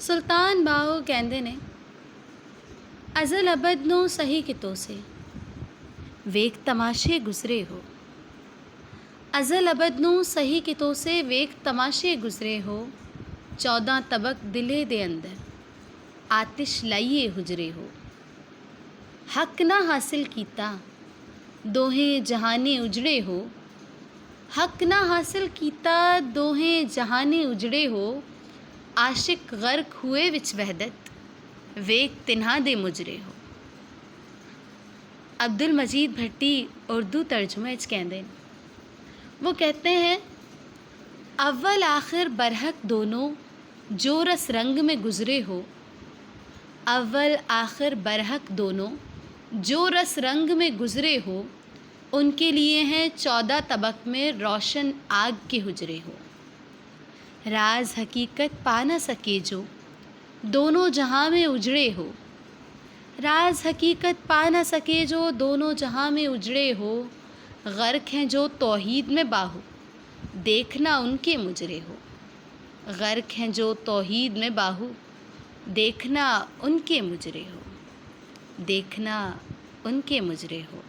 ਸੁਲਤਾਨ ਬਾਹੂ ਕਹਿੰਦੇ ਨੇ, ਅਜ਼ਲ ਅਬਦ ਨੂੰ ਸਹੀ ਕਿਤੋਂ ਸੇ ਵੇਖ ਤਮਾਸ਼ੇ ਗੁਜ਼ਰੇ ਹੋ। अज़ल अबद नू सही कितों से वेख तमाशे गुजरे हो। 14 तबक दिले दे अंदर आतिश लाइए हुजरे हो। हक ना हासिल कीता दोहें जहाने उजड़े हो। हक ना हासिल कीता दोहें जहाने उजड़े हो। आशिक गर्क हुए विच वहदत वेख तिन्हा दे मुजरे हो। अब्दुल मजीद भट्टी उर्दू तर्जुमे च कहते हैं, वो कहते हैं, अव्वल आखिर बरहक दोनों जो रस रंग में गुज़रे हो। अव्वल आखिर बरहक दोनों जो रस रंग में गुज़रे हो। उनके लिए हैं 14 तबक में रोशन आग के हुजरे हो। राज हकीकत पा न सके जो दोनों जहाँ में उजड़े हो। राज हकीकत पा न सके जो दोनों जहाँ में उजड़े हो। गर्क हैं जो तौहीद में बाहु देखना उनके मुजरे हो। गर्क हैं जो तौहीद में बाहु देखना उनके मुजरे हो। देखना उनके मुजरे हो।